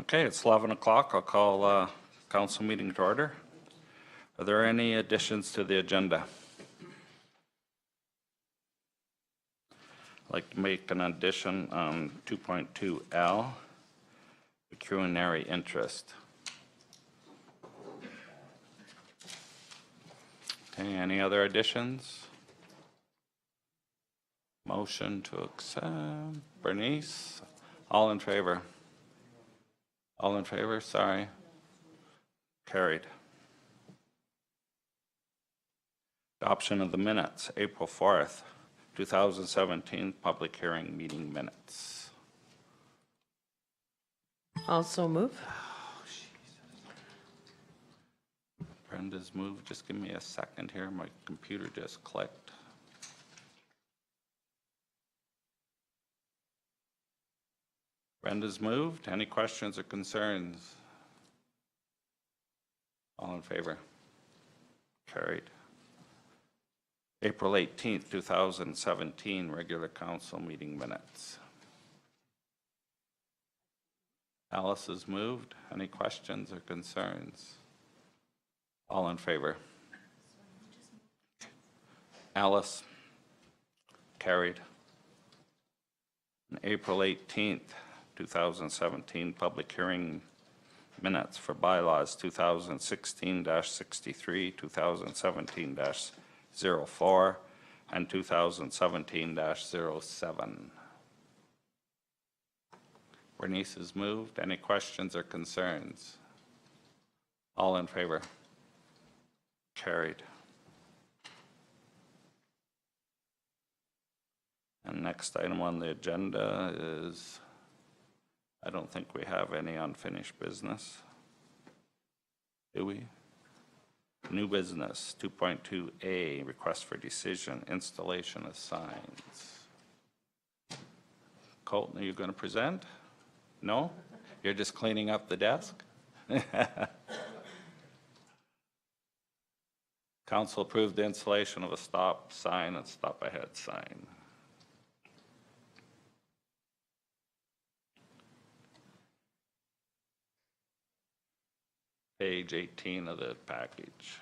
Okay, it's 11 o'clock. I'll call council meeting to order. Are there any additions to the agenda? I'd like to make an addition on 2.2L, pecuniary interest. Okay, any other additions? Motion to accept. Bernice, all in favor? All in favor? Sorry. Carried. Adoption of the minutes, April 4th, 2017, public hearing meeting minutes. Also move. Brenda's moved. Just give me a second here. My computer just clicked. Brenda's moved. Any questions or concerns? All in favor? Carried. April 18th, 2017, regular council meeting minutes. Alice has moved. Any questions or concerns? All in favor? Alice? Carried. And April 18th, 2017, public hearing minutes for bylaws 2016-63, 2017-04, and 2017-07. Bernice has moved. Any questions or concerns? All in favor? Carried. And next item on the agenda is, I don't think we have any unfinished business. Do we? New business, 2.2A, request for decision, installation of signs. Colton, are you going to present? No? You're just cleaning up the desk? Council approved the installation of a stop sign and stop ahead sign. Page 18 of the package.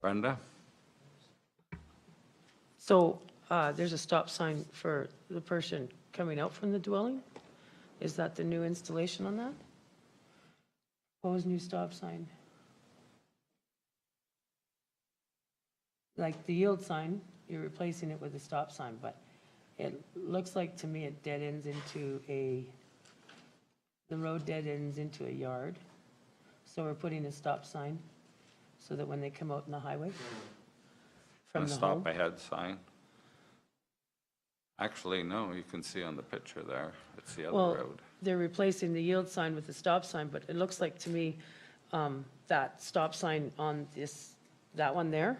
Brenda? So there's a stop sign for the person coming out from the dwelling? Is that the new installation on that? Proposed new stop sign? Like the yield sign, you're replacing it with a stop sign, but it looks like to me it dead ends into the road dead ends into a yard. So we're putting a stop sign so that when they come out in the highway from And the a stop home. ahead sign? Actually, no, you can see on the picture there, it's the other Well, road. they're replacing the yield sign with the stop sign, but it looks like to me that stop sign on that one there,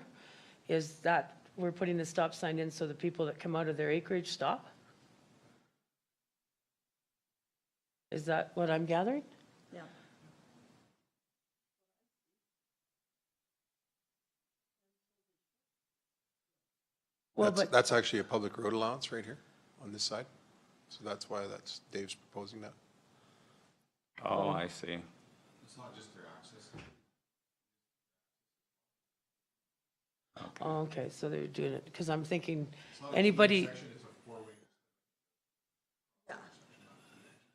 is that we're putting the stop sign in so the people that come out of their acreage stop? Is that what I'm gathering? Yeah. Well, That's actually a public road allowance right here on this side. So that's why Dave's proposing that. Oh, I see. It's not just their access. Oh, okay, so they're doing it, because I'm thinking, anybody,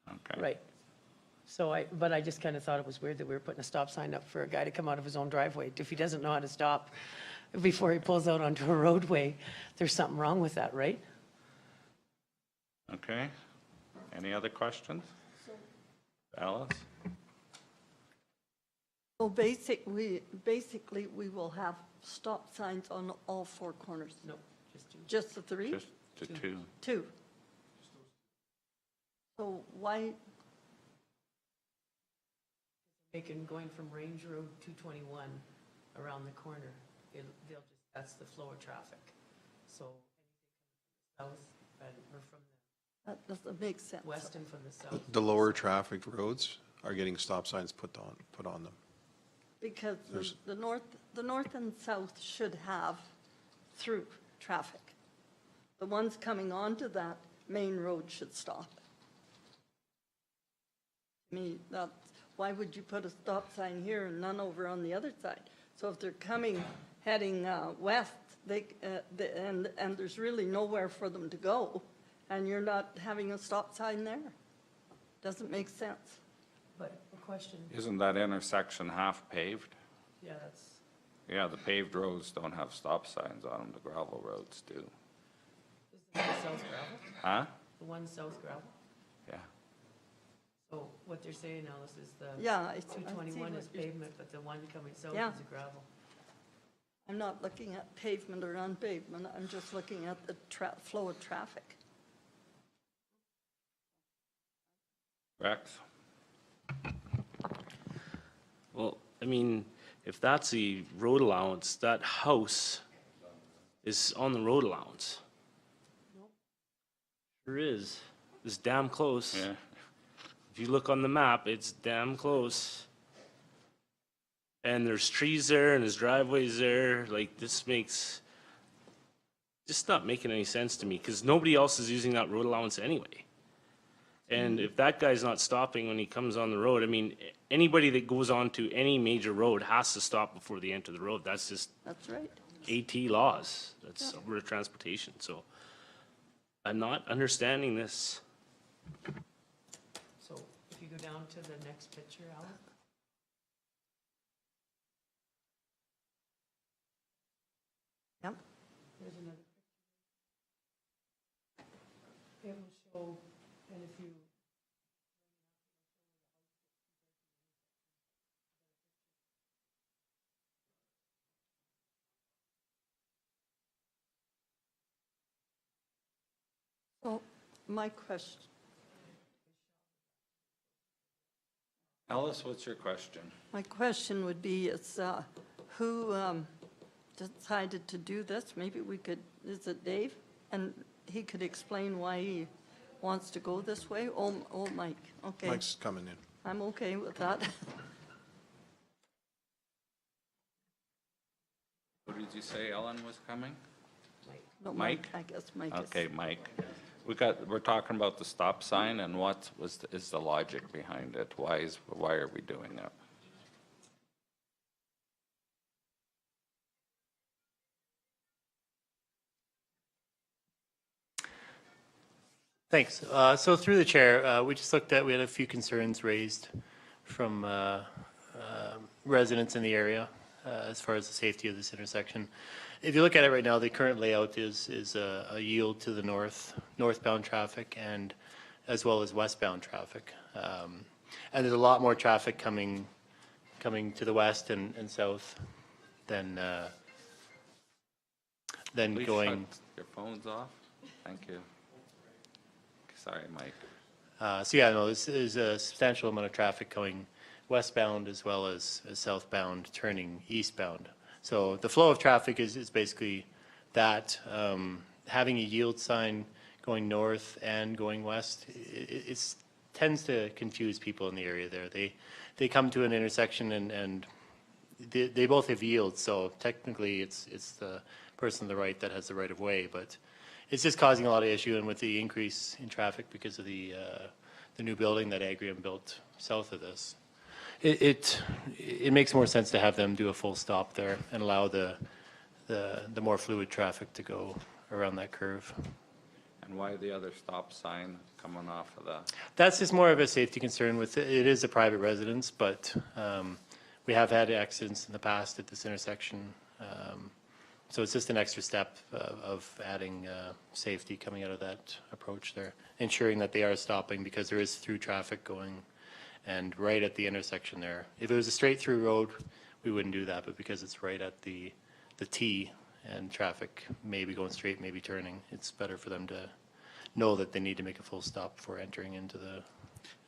Okay. right. So but I just kind of thought it was weird that we were putting a stop sign up for a guy to come out of his own driveway. If he doesn't know how to stop before he pulls out onto a roadway, there's something wrong with that, right? Okay. Any other questions? Alice? So basically, we will have stop signs on all four corners. No, just do. Just the three? Just to two. Two. So why, Making going from Range Road 221 around the corner, they'll just, that's the flow of traffic. So south or from That doesn't make sense. the west and from the south. The lower traffic roads are getting stop signs put on them. Because There's- the north and south should have through traffic. The ones coming onto that main road should stop. I mean, why would you put a stop sign here and none over on the other side? So if they're heading west, and there's really nowhere for them to go, and you're not having a stop sign there, doesn't make sense. But a question, Isn't that intersection half paved? yeah, that's, Yeah, the paved roads don't have stop signs on them, the gravel roads do. is the one south gravel? Huh? The one south gravel? Yeah. So what they're saying, Alice, is the Yeah, I see 221 what is you're- pavement, but the one coming south Yeah. is a gravel. I'm not looking at pavement or unpavement, I'm just looking at the flow of traffic. Rex? Well, I mean, if that's the road allowance, that house is on the road allowance. Sure is. It's damn close. Yeah. If you look on the map, it's damn close. And there's trees there and there's driveways there. Like, this makes, just not making any sense to me, because nobody else is using that road allowance anyway. And if that guy's not stopping when he comes on the road, I mean, anybody that goes onto any major road has to stop before they enter the road. That's just That's right. AT laws. That's road transportation. So I'm not understanding this. So if you go down to the next picture, Alice. Yep. There's another picture. It will show, and if you. So my question, Alice, what's your question? would be is who decided to do this? Maybe we could, is it Dave? And he could explain why he wants to go this way? Oh, Mike, okay. Mike's coming in. I'm okay with that. Who did you say Ellen was coming? No, Mike? I guess Mike is. Okay, Mike. We're talking about the stop sign and what is the logic behind it? Why are we doing it? Thanks. So through the chair, we just looked at, we had a few concerns raised from residents in the area as far as the safety of this intersection. If you look at it right now, the current layout is a yield to the northbound traffic and as well as westbound traffic. And there's a lot more traffic coming to the west and south than Please going. shut your phones off. Thank you. Sorry, Mike. So yeah, no, this is a substantial amount of traffic going westbound as well as southbound turning eastbound. So the flow of traffic is basically that. Having a yield sign going north and going west, it tends to confuse people in the area there. They come to an intersection and they both have yields, so technically it's the person on the right that has the right of way, but it's just causing a lot of issue, and with the increase in traffic because of the new building that Agrium built south of this, it makes more sense to have them do a full stop there and allow the more fluid traffic to go around that curve. And why the other stop sign coming off of that? That's just more of a safety concern with it. It is a private residence, but we have had accidents in the past at this intersection. So it's just an extra step of adding safety coming out of that approach there, ensuring that they are stopping because there is through traffic going and right at the intersection there. If it was a straight through road, we wouldn't do that, but because it's right at the T and traffic maybe going straight, maybe turning, it's better for them to know that they need to make a full stop before entering into the.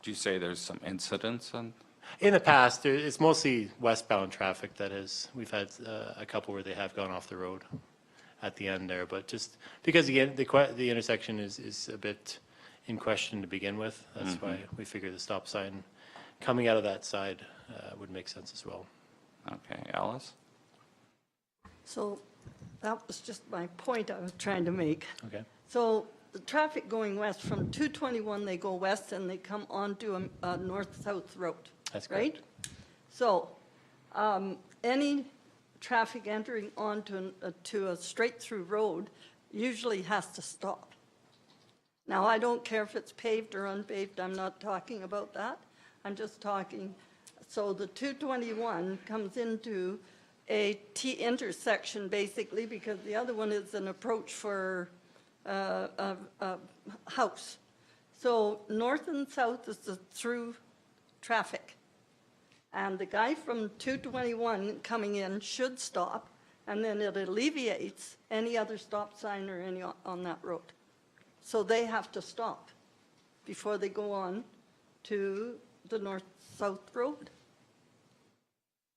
Did you say there's some incidents on? In the past, it's mostly westbound traffic that we've had a couple where they have gone off the road. at the end there. But just because again, the intersection is a bit in question to begin with. That's why we figure the stop sign coming out of that side would make sense as well. Okay, Alice? So that was just my point I was trying to make. Okay. So the traffic going west from 221, they go west and they come onto a north-south road. That's right? correct. So any traffic entering onto to a straight-through road usually has to stop. Now, I don't care if it's paved or unpaved. I'm not talking about that. I'm just talking, so the 221 comes into a T intersection basically because the other one is an approach for a house. So north and south is the through traffic. And the guy from 221 coming in should stop, and then it alleviates any other stop sign or any on that road. So they have to stop before they go on to the north-south road.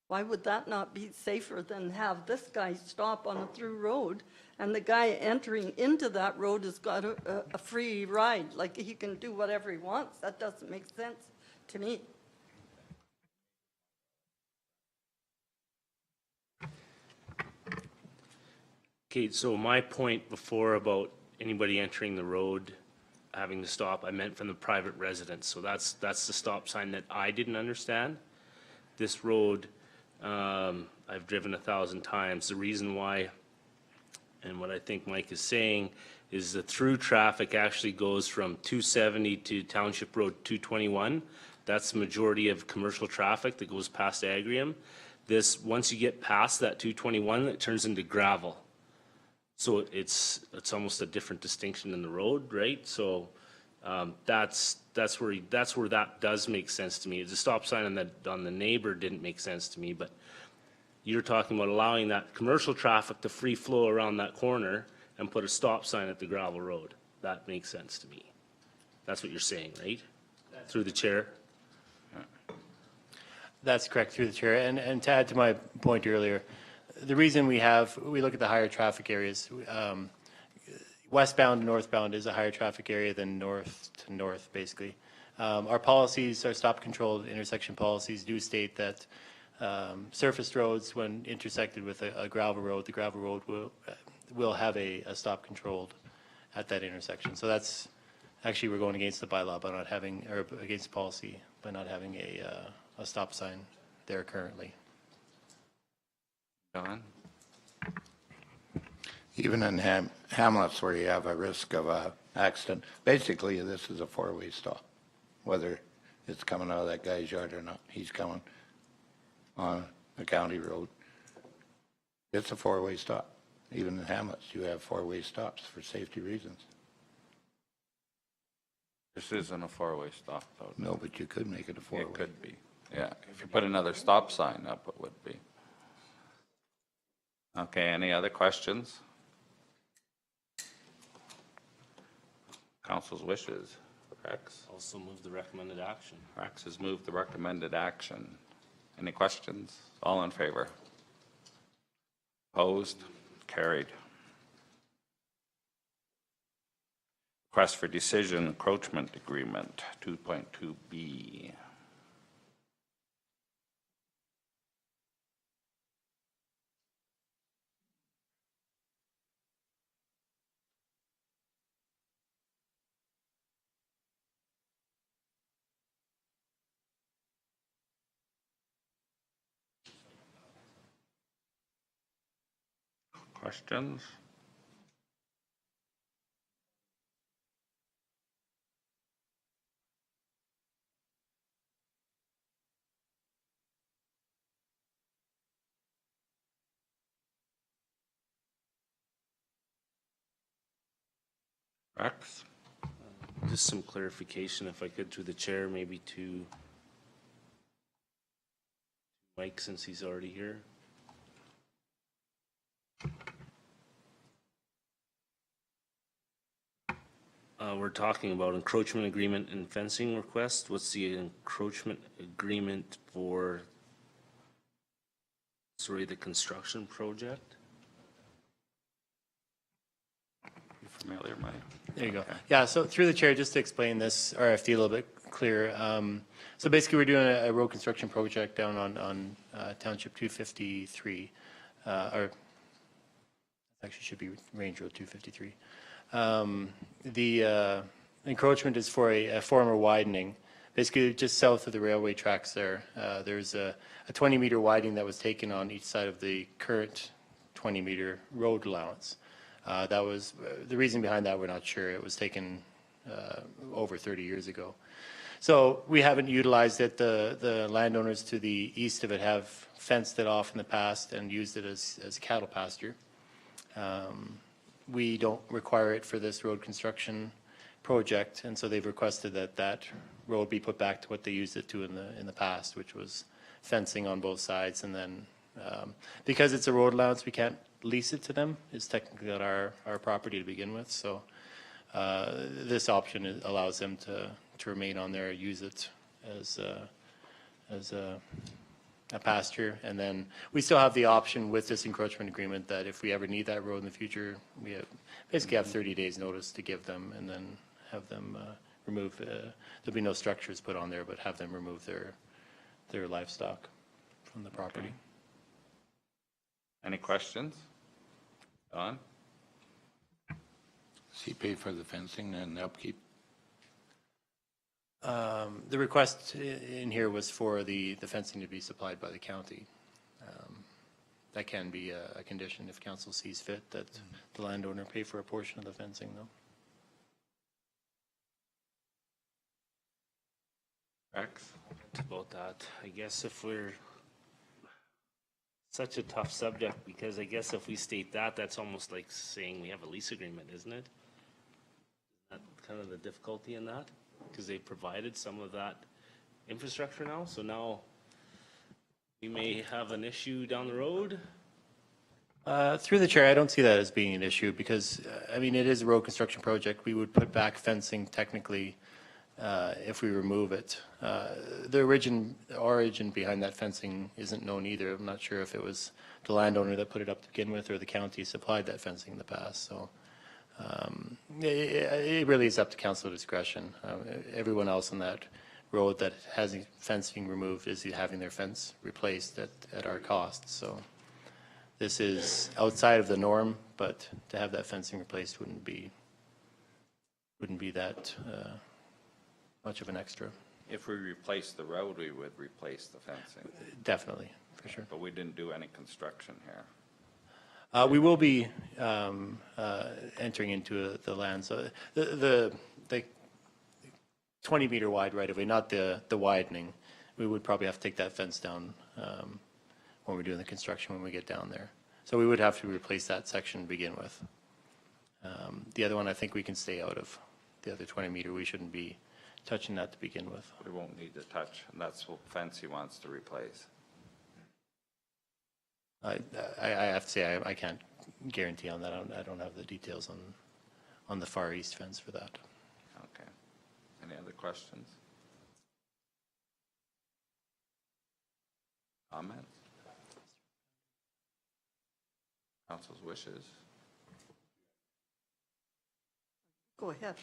Why would that not be safer than have this guy stop on a through road and the guy entering into that road has got a free ride, like he can do whatever he wants? That doesn't make sense to me. Okay, so my point before about anybody entering the road having to stop, I meant from the private residence. So that's the stop sign that I didn't understand. This road, I've driven 1,000 times. The reason why, and what I think Mike is saying, is the through traffic actually goes from 270 to Township Road 221. That's the majority of commercial traffic that goes past Agrium. This, once you get past that 221, it turns into gravel. So it's almost a different distinction in the road, right? So that's where that does make sense to me. The stop sign on the neighbor didn't make sense to me, but you're talking about allowing that commercial traffic to free flow around that corner and put a stop sign at the gravel road. That makes sense to me. That's what you're saying, right? Through the chair. That's correct, through the chair. And to add to my point earlier, the reason we look at the higher traffic areas, westbound and northbound is a higher traffic area than north to north, basically. Our policies, our stop control intersection policies do state that surfaced roads, when intersected with a gravel road, the gravel road will have a stop controlled at that intersection. So that's, actually, we're going against the bylaw by not having, or against policy by not having a stop sign there currently. John? Even in hamlets where you have a risk of a accident, basically this is a four-way stop, whether it's coming out of that guy's yard or not. He's coming on a county road. It's a four-way stop. Even in hamlets, you have four-way stops for safety reasons. This isn't a four-way stop, though. No, but you could make it a four-way. It could be, yeah. If you put another stop sign up, it would be. Okay, any other questions? Council's wishes. Rex? Also move the recommended action. Rex has moved the recommended action. Any questions? All in favor? Opposed? Carried. Request for decision encroachment agreement, 2.2B. Questions? Rex? Just some clarification, if I could, through the chair, maybe to Mike, since he's already here. We're talking about encroachment agreement and fencing request. What's the encroachment agreement for, sorry, the construction project? familiar, Mike? There you go. Okay. Yeah, so through the chair, just to explain this RFD a little bit clearer. So basically, we're doing a road construction project down on Township 253, or actually should be Range Road 253. The encroachment is for a former widening, basically just south of the railway tracks there. There's a 20-meter widening that was taken on each side of the current 20-meter road allowance. That was, the reason behind that, we're not sure. It was taken over 30 years ago. So we haven't utilized it. The landowners to the east of it have fenced it off in the past and used it as cattle pasture. We don't require it for this road construction project, and so they've requested that that road be put back to what they used it to in the past, which was fencing on both sides. And then because it's a road allowance, we can't lease it to them. It's technically on our property to begin with. So this option allows them to remain on there, use it as a pasture. And then we still have the option with this encroachment agreement that if we ever need that road in the future, we basically have 30 days notice to give them, and then have them remove, there'll be no structures put on there, but have them remove their livestock from the property. Okay. Any questions? Don? Does he pay for the fencing and upkeep? The request in here was for the fencing to be supplied by the county. That can be a condition if council sees fit, that the landowner pay for a portion of the fencing, though. Rex? It's about that. I guess if we're such a tough subject, because I guess if we state that, that's almost like saying we have a lease agreement, isn't it? Isn't that kind of the difficulty in that? Because they provided some of that infrastructure now, so now we may have an issue down the road. Through the chair, I don't see that as being an issue because, I mean, it is a road construction project. We would put back fencing technically if we remove it. The origin behind that fencing isn't known either. I'm not sure if it was the landowner that put it up to begin with or the county supplied that fencing in the past. So it really is up to council discretion. Everyone else on that road that has fencing removed is having their fence replaced at our cost. So this is outside of the norm, but to have that fencing replaced wouldn't be that much of an extra. If we replace the road, we would replace the fencing, Definitely, for sure. but we didn't do any construction here. We will be entering into the land. So the 20-meter wide right-of-way, not the widening. We would probably have to take that fence down when we're doing the construction when we get down there. So we would have to replace that section to begin with. The other one, I think we can stay out of. The other 20-meter, we shouldn't be touching that to begin with. We won't need to touch, and that's what fence he wants to replace. I have to say I can't guarantee on that. I don't have the details on the far east fence for that. Okay. Any other questions? Comments? Council's wishes? Go ahead.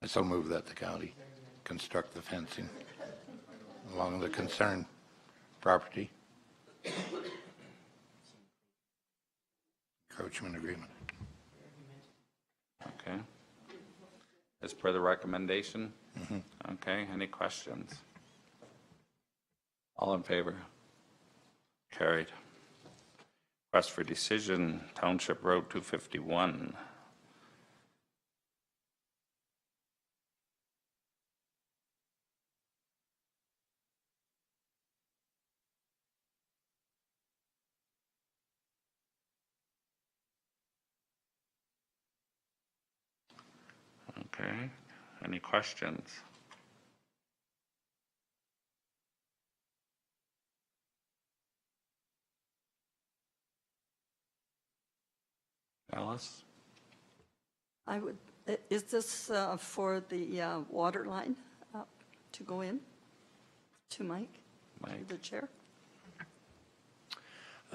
I so move that the county construct the fencing along the concerned property. Encroachment agreement. Okay. As per the recommendation? Okay, any questions? All in favor? Carried. Request for decision, Township Road 251. Okay, any questions? Alice? Is this for the water line to go in to Mike, Mike? the chair?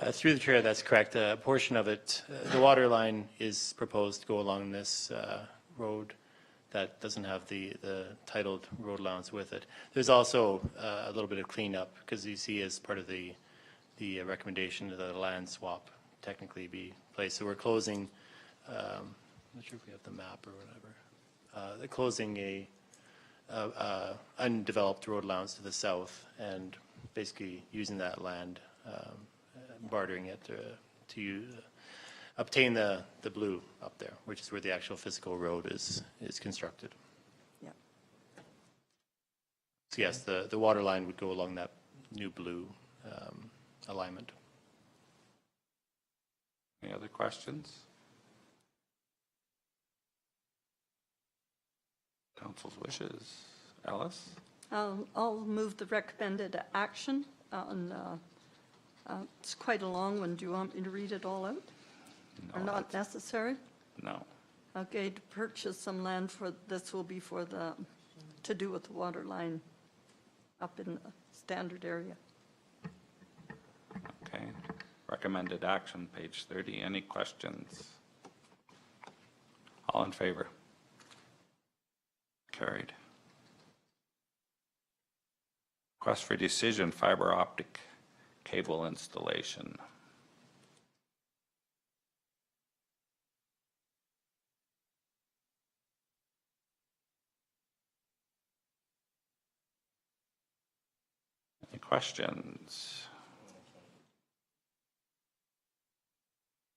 Through the chair, that's correct. A portion of it, the water line is proposed to go along this road that doesn't have the titled road allowance with it. There's also a little bit of cleanup, because you see as part of the recommendation that a land swap technically be placed. So we're closing, I'm not sure if we have the map or whatever. They're closing a undeveloped road allowance to the south and basically using that land, bartering it to obtain the blue up there, which is where the actual physical road is constructed. Yeah. So yes, the water line would go along that new blue alignment. Any other questions? Council's wishes. Alice? I'll move the recommended action on, it's quite a long one. Do you want me to read it all out? Or No, not necessary? No. Okay, to purchase some land for, this will be for the, to do with the water line up in the standard area. Okay. Recommended action, page 30. Any questions? All in favor? Carried. Request for decision, fiber optic cable installation. Any questions?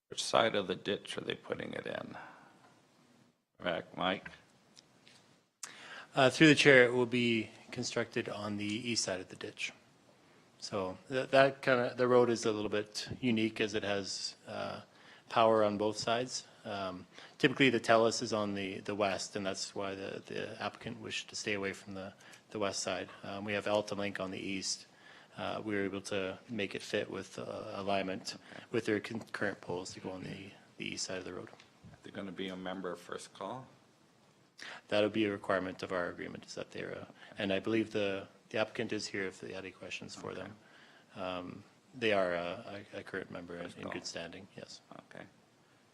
Which side of the ditch are they putting it in? Back, Mike? Through the chair, it will be constructed on the east side of the ditch. So that kind of, the road is a little bit unique as it has power on both sides. Typically, the TELUS is on the west, and that's why the applicant wished to stay away from the west side. We have Alta-Link on the east. We were able to make it fit with alignment with their current poles to go on the east side of the road. They're going to be a member of First Call? That would be a requirement of our agreement, is that they're, and I believe the applicant is here if they had any questions for them. They are a current member in good standing, yes. Okay.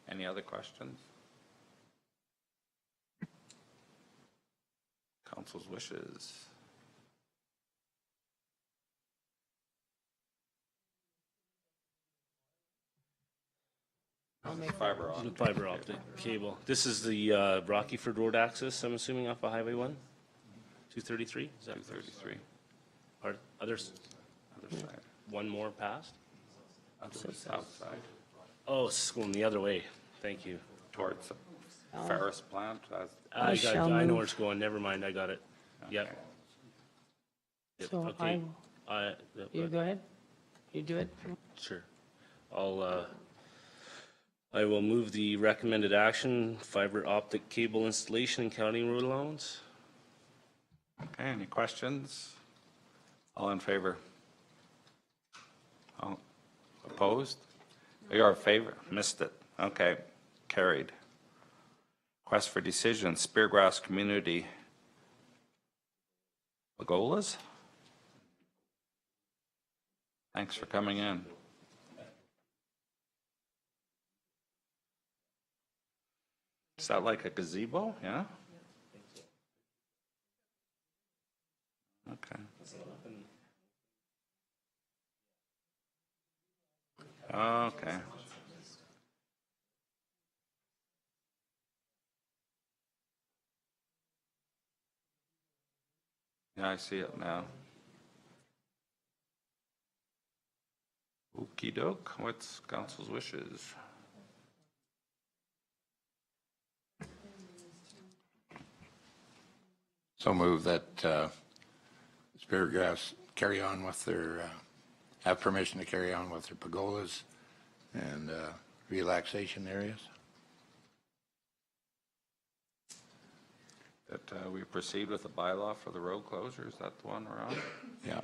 Any other questions? Council's wishes. Fiber The optic. fiber optic cable. This is the Rockyford Road access, I'm assuming, off of Highway 1? 233? Is that 233. Or others, Other side. one more past? South side. Oh, it's going the other way. Thank you. Towards the Ferris plant. I shall know move. where it's going. Never mind, I got it. Yep. Okay. Yep, So okay. Yep, you go ahead. You do it. Sure. I will move the recommended action, fiber optic cable installation and county road allowance. Okay, any questions? All in favor? All opposed? You're in favor? Missed it. Okay, carried. Request for decision, Speargrass Community. Pagolas? Thanks for coming in. Is that like a gazebo? Yeah? Okay. Okay. Yeah, I see it now. Okey doke, what's council's wishes? So move that Speargrass carry on with their, have permission to carry on with their pergolas and relaxation areas. That we proceed with the bylaw for the road closure, is that the one we're on? Yeah.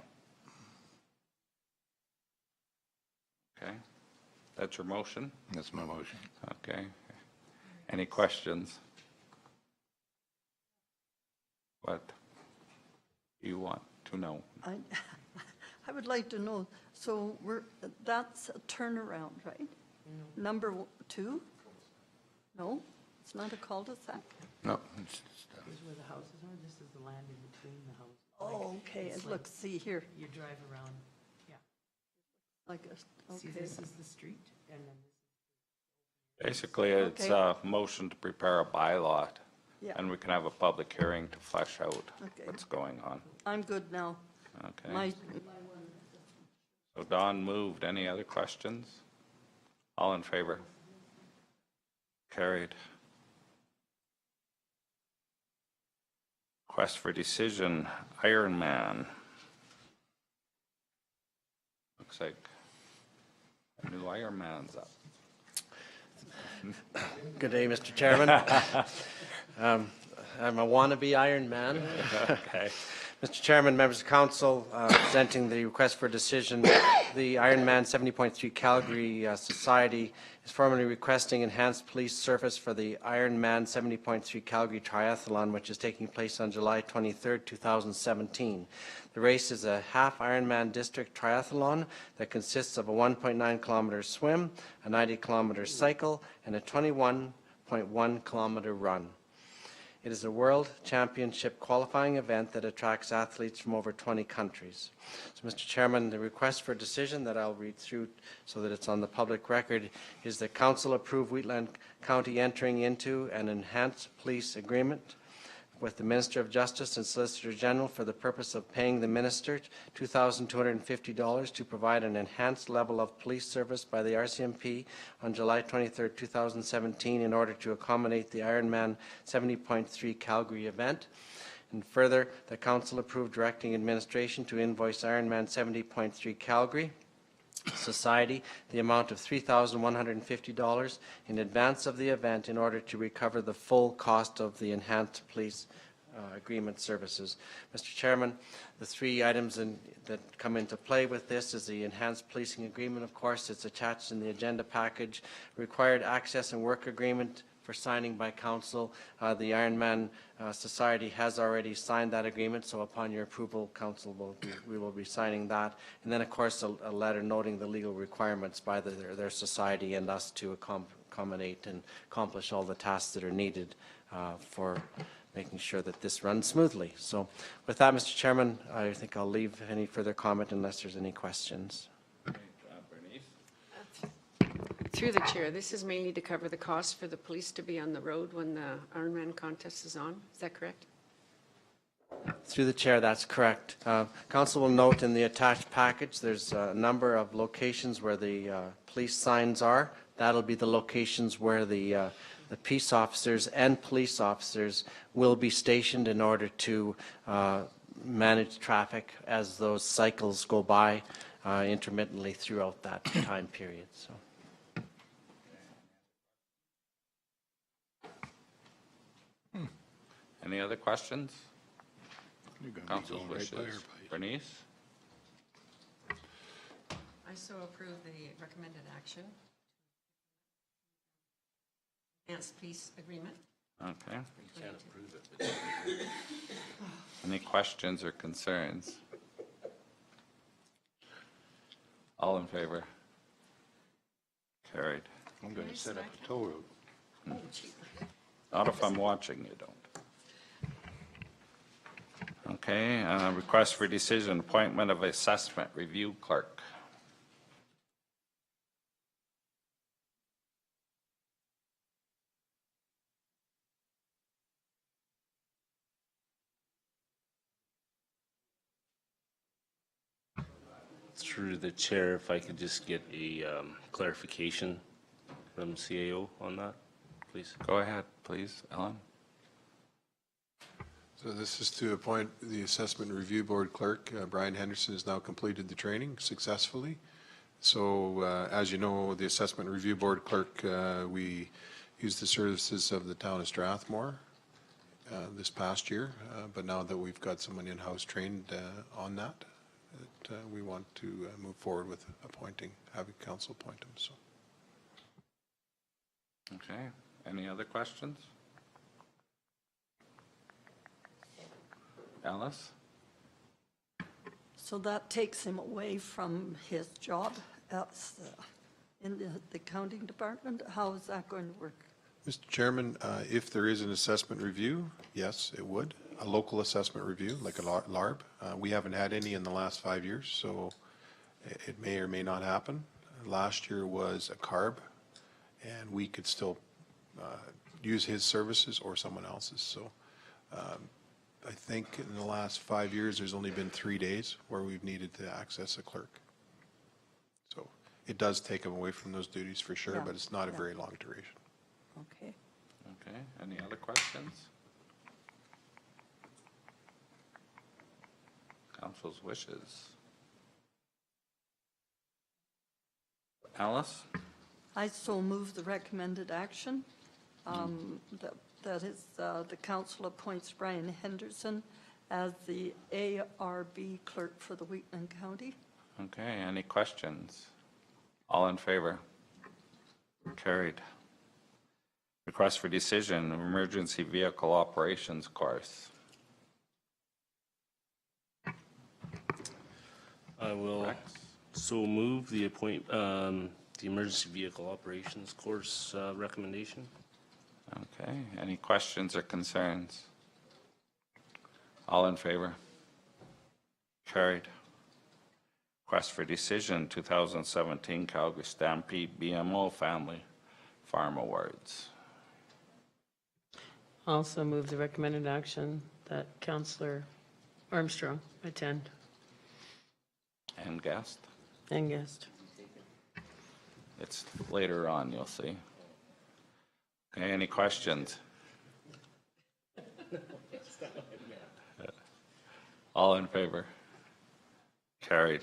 Okay, that's your motion? That's my motion. Okay. Any questions? What do you want to know? I would like to know, so that's a turnaround, right? Number 2? No, it's not a cul-de-sac? No, Here's where the houses are, this is the land in between the houses. Oh, okay, it's it like- looks, see here, You drive around, yeah. like a, See, okay. this is the street, and then Basically, it's Okay. a motion to prepare a bylaw, Yeah, and we can have a public hearing to flesh out Okay. what's going on. I'm good now. Okay, My, so Don moved. Any other questions? All in favor? Carried. Request for decision, Ironman. Looks like a new Ironman's up. Good day, Mr. Chairman. I'm a wannabe Iron Man. Okay. Mr. Chairman, members of council, presenting the request for decision, the Ironman 70.3 Calgary Society is formally requesting enhanced police service for the Ironman 70.3 Calgary Triathlon, which is taking place on July 23rd, 2017. The race is a half Ironman district triathlon that consists of a 1.9 kilometer swim, a 90 kilometer cycle, and a 21.1 kilometer run. It is a world championship qualifying event that attracts athletes from over 20 countries. So, Mr. Chairman, the request for decision that I'll read through so that it's on the public record is that Council approve Wheatland County entering into an enhanced police agreement with the Minister of Justice and Solicitor General for the purpose of paying the Minister $2,250 to provide an enhanced level of police service by the RCMP on July 23, 2017 in order to accommodate the Ironman 70.3 Calgary event. And further, the Council approved directing administration to invoice Ironman 70.3 Calgary Society the amount of $3,150 in advance of the event in order to recover the full cost of the enhanced police agreement services. Mr. Chairman, the three items that come into play with this is the enhanced policing agreement. Of course, it's attached in the agenda package. Required access and work agreement for signing by council. The Ironman Society has already signed that agreement, so upon your approval, council we will be signing that. And then, of course, a letter noting the legal requirements by their society and us to accommodate and accomplish all the tasks that are needed for making sure that this runs smoothly. So with that, Mr. Chairman, I think I'll leave any further comment unless there's any questions. Through the chair, this is mainly to cover the cost for the police to be on the road when the Ironman contest is on. Is that correct? Through the chair, that's correct. Council will note in the attached package, there's a number of locations where the police signs are. That'll be the locations where the peace officers and police officers will be stationed in order to manage traffic as those cycles go by intermittently throughout that time period. So. Any other questions? You're gonna be Council's going right by wishes. our place. Bernice? I so approve the recommended action. Enhanced peace agreement. Okay. Any questions or concerns? All in favor? Carried. I'm going to set up a toll road. Not if I'm watching, you don't. Okay, request for decision, appointment of assessment review clerk. Through the chair, if I could just get a clarification from CAO on that, please. Go ahead, please, Ellen. So this is to appoint the Assessment Review Board clerk. Brian Henderson has now completed the training successfully. So as you know, the Assessment Review Board clerk, we used the services of the town of Strathmore this past year. But now that we've got someone in-house trained on that, we want to move forward with having council appoint him. So. Okay, any other questions? Alice? So that takes him away from his job as, in the accounting department? How is that going to work? Mr. Chairman, if there is an assessment review, yes, it would. A local assessment review, like a LARB. We haven't had any in the last 5 years, so it may or may not happen. Last year was a CARB, and we could still use his services or someone else's. So I think in the last 5 years, there's only been 3 days where we've needed to access a clerk. So it does take him away from those duties for sure, Yeah, but it's not a yeah. very long duration. Okay. Okay, any other questions? Council's wishes. Alice? I so move the recommended action. That is, the council appoints Brian Henderson as the ARB clerk for the Wheatland County. Okay, any questions? All in favor? Carried. Request for decision, emergency vehicle operations course. I will so move the the emergency vehicle operations course recommendation. Okay, any questions or concerns? All in favor? Carried. Request for decision, 2017 Calgary Stampede BMO Family Farm Awards. Also move the recommended action that Councillor Armstrong attend And guest? and guest. It's later on, you'll see. Okay, any questions? All in favor? Carried.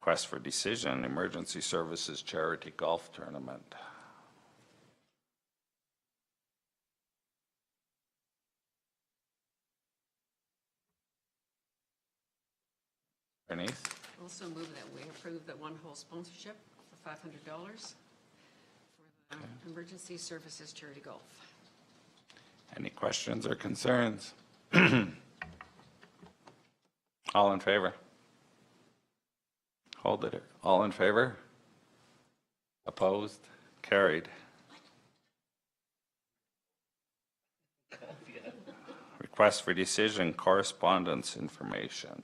Request for decision, Emergency Services Charity Golf Tournament. Bernice? Also move that we approve the one-hole sponsorship for $500 for the Emergency Services Charity Golf. Any questions or concerns? All in favor? Hold it. All in favor? Opposed? Carried. Request for decision, correspondence information.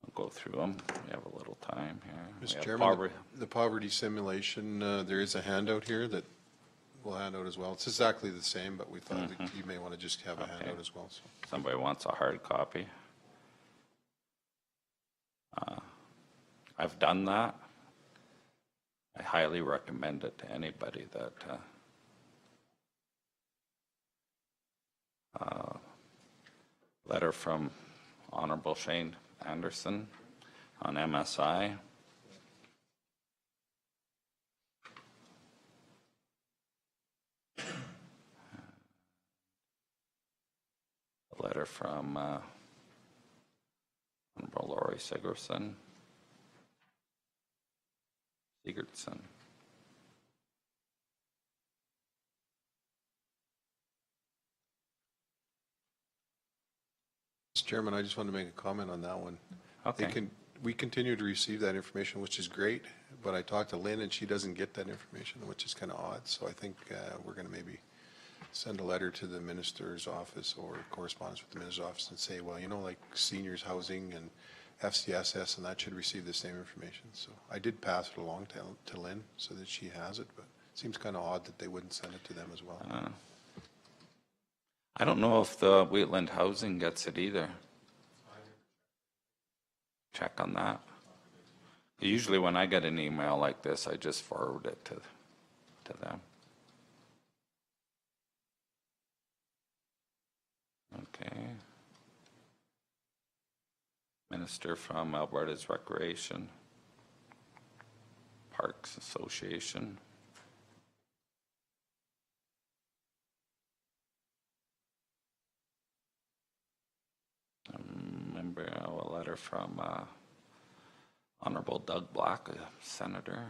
I'll go through them. We have a little time here. We Mr. have Chairman, the poverty simulation, there is a handout here that we'll hand out as well. It's exactly the same, but we thought you may want to just have a handout as well. So. Somebody wants a hard copy. I've done that. I highly recommend it to anybody that letter from Honorable Shane Anderson on MSI. A letter from Honorable Lori Sigurdsson. Mr. Chairman, I just want to make a comment on that one. Okay. We continue to receive that information, which is great, but I talked to Lynn and she doesn't get that information, which is kind of odd. So I think we're going to maybe send a letter to the minister's office or correspondence with the minister's office and say, well, you know, like seniors housing and FCSS and that should receive the same information. So I did pass it along to Lynn so that she has it, but it seems kind of odd that they wouldn't send it to them as well. I don't know if the Wheatland Housing gets it either. Check on that. Usually when I get an email like this, I just forward it to them. Okay. Minister from Alberta's Recreation Parks Association. Remember a letter from Honorable Doug Black, a senator.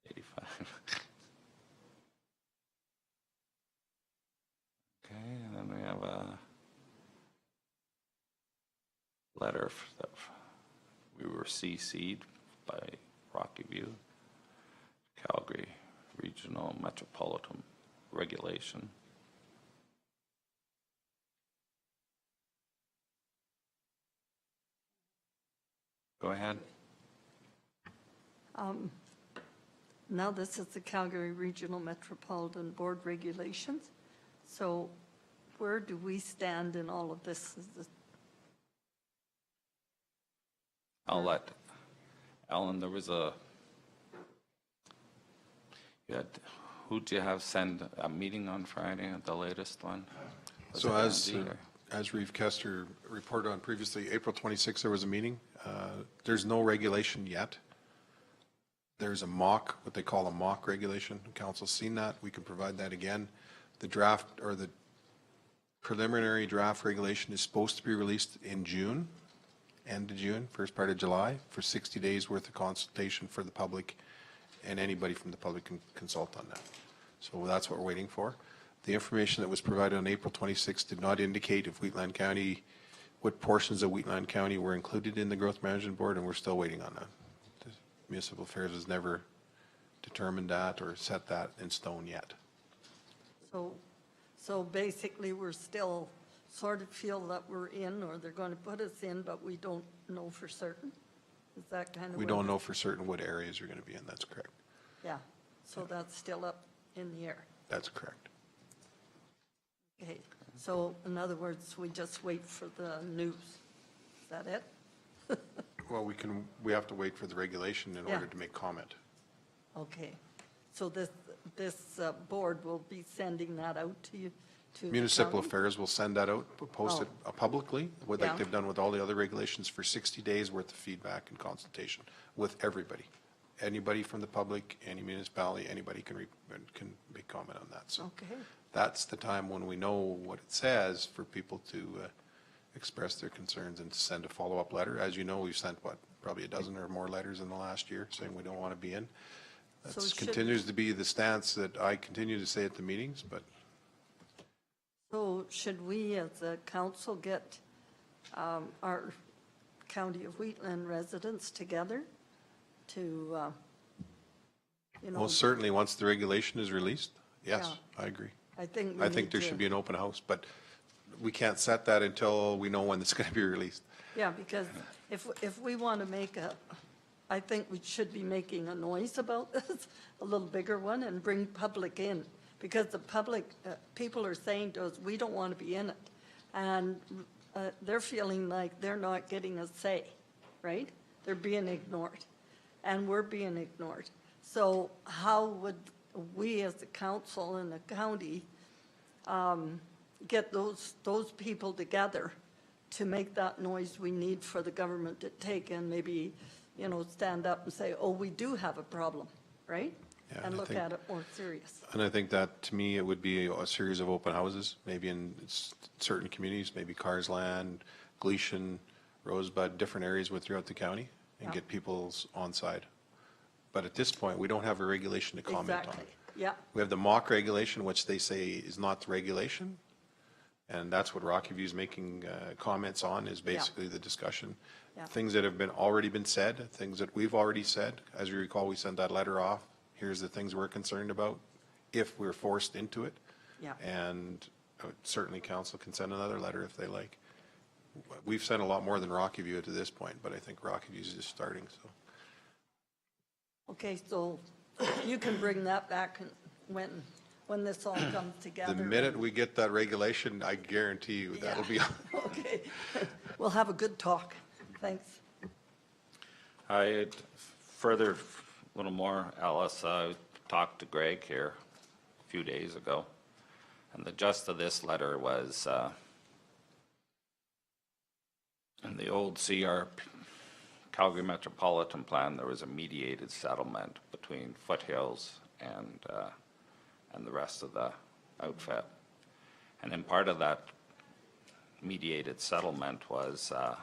85. were CC'd by Rocky View, Calgary Regional Metropolitan Regulation. Go ahead. Now, this is the Calgary Regional Metropolitan Board regulations. So where do we stand in all of this? Is this I'll let, Alan, there was who'd you have send a meeting on Friday, the latest one? Was So it Andy or- as Reeve Kester reported on previously, April 26th, there was a meeting. There's no regulation yet. There's a mock, what they call a mock regulation. Council's seen that. We can provide that again. The draft or the preliminary draft regulation is supposed to be released in June, end of June, first part of July, for 60 days worth of consultation for the public, and anybody from the public can consult on that. So that's what we're waiting for. The information that was provided on April 26th did not indicate if Wheatland County, what portions of Wheatland County were included in the Growth Management Board, and we're still waiting on that. The Municipal Affairs has never determined that or set that in stone yet. So basically, we're still sort of feel that we're in, or they're going to put us in, but we don't know for certain? Is that kind of? We what don't it- know for certain what areas you're going to be in, that's correct. Yeah, so that's still up in the air. That's correct. Okay, so in other words, we just wait for the news. Is that it? Well, we have to wait for the regulation in Yeah. order to make comment. Okay, so this board will be sending that out to you, to the Municipal county? Affairs will send that out, post it publicly, like Yeah. they've done with all the other regulations, for 60 days worth of feedback and consultation with everybody. Anybody from the public, any municipality, anybody can make comment on that. So Okay, that's the time when we know what it says for people to express their concerns and to send a follow-up letter. As you know, we've sent, probably a dozen or more letters in the last year saying we don't want to be in. That So should- continues to be the stance that I continue to say at the meetings, but so should we as a council get our County of Wheatland residents together to, well, certainly, once the regulation is released, yes, Yeah. I agree. I think we I think need there to- should be an open house, but we can't set that until we know when it's going to be released. Yeah, because if we want to make I think we should be making a noise about this, a little bigger one, and bring public in. Because the public, people are saying to us, we don't want to be in it. And they're feeling like they're not getting a say, right? They're being ignored, and we're being ignored. So how would we as a council and the county get those people together to make that noise we need for the government to take and maybe, stand up and say, oh, we do have a problem, right? Yeah, And I look think- at it more serious. And I think that, to me, it would be a series of open houses, maybe in certain communities, maybe Carsland, Gleason, Rosebud, different areas throughout the county, and Yeah. get people's on side. But at this point, we don't have a regulation to comment on. Exactly, yeah, We have the mock regulation, which they say is not the regulation. And that's what Rocky View's making comments on, is basically the discussion. Yeah. Things that have already been said, things that we've already said. As you recall, we sent that letter off. Here's the things we're concerned about if we're forced into it. yeah. And certainly council can send another letter if they like. We've sent a lot more than Rocky View to this point, but I think Rocky View is just starting, so. Okay, so you can bring that back when this all comes together. The minute we get that regulation, I guarantee you that'll be, Okay, we'll have a good talk. Thanks. I further, a little more, Alice, I talked to Greg here a few days ago, and the gist of this letter was, in the old Calgary Metropolitan Plan, there was a mediated settlement between Foothills and the rest of the outfit. And then part of that mediated settlement was a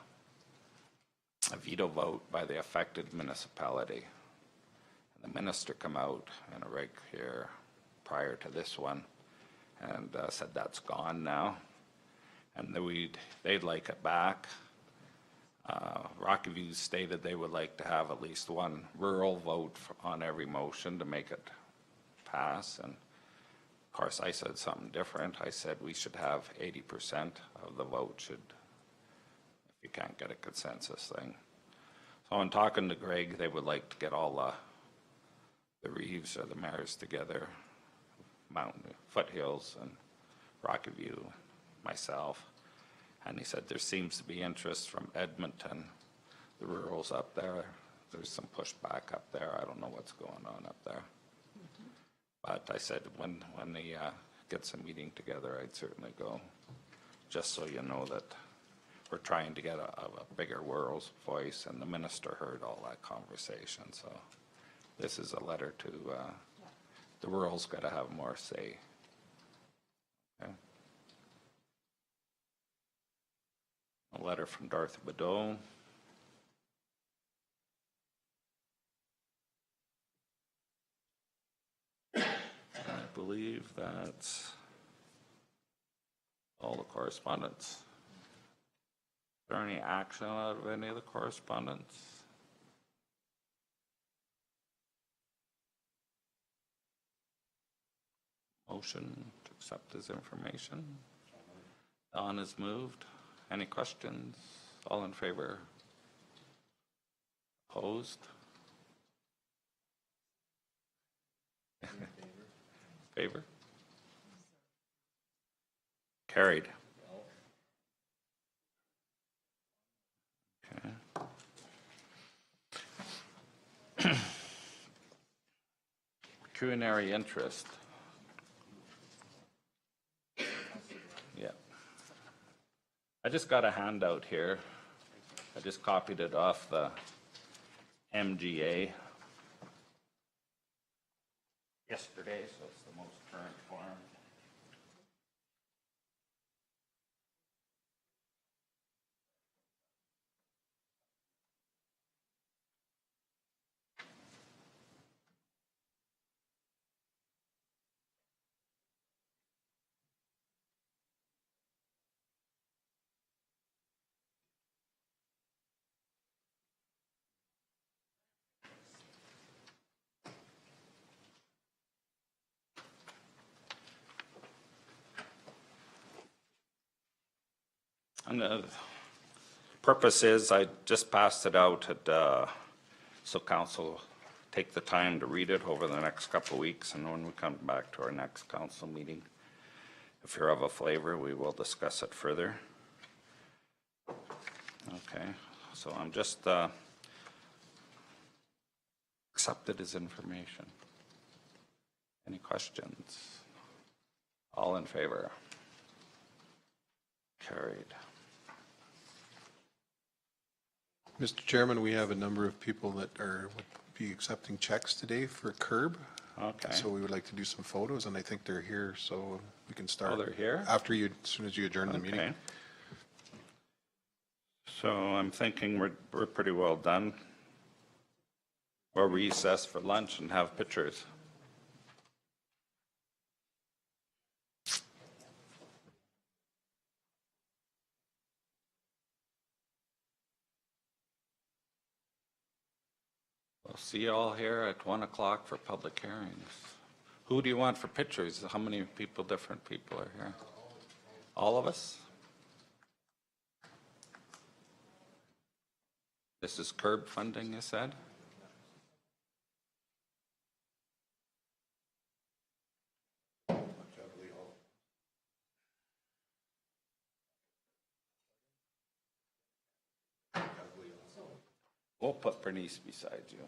veto vote by the affected municipality. And the minister come out in a rig here prior to this one and said that's gone now, and they'd like it back. Rocky View stated they would like to have at least one rural vote on every motion to make it pass. And of course, I said something different. I said we should have 80% of the vote should, if you can't get a consensus thing. So in talking to Greg, they would like to get all the Reeves or the mayors together, Mountain, Foothills and Rocky View, myself. And he said there seems to be interest from Edmonton, the rurals up there. There's some pushback up there. I don't know what's going on up there. But I said when he gets a meeting together, I'd certainly go, just so you know that we're trying to get a bigger rural's voice, and the minister heard all that conversation. So this is a letter to the rural's got to have more say. Okay. A letter from Dorothy Badeau. I believe that's all the correspondence. Is there any action out of any of the correspondence? Motion to accept this information. Don has moved. Any questions? All in favor? Opposed? Favor? Carried. Okay. Pecuniary interest. Yeah. I just got a handout here. I just copied it off the MGA yesterday, so it's the most current form. And the purpose is, I just passed it out at, so council take the time to read it over the next couple of weeks, and when we come back to our next council meeting, if you're of a flavor, we will discuss it further. Okay, so I'm just accepted as information. Any questions? All in favor? Carried. Mr. Chairman, we have a number of people that would be accepting checks today for curb. Okay. So we would like to do some photos, and I think they're here, so we can start. Oh, they're here? After you, as soon as you adjourn the meeting. Okay. So I'm thinking we're pretty well done. We'll recess for lunch and have pictures. We'll see you all here at 1 o'clock for public hearings. Who do you want for pictures? How many people, different people are here? All of us? This is curb funding, you said? We'll put Bernice beside you.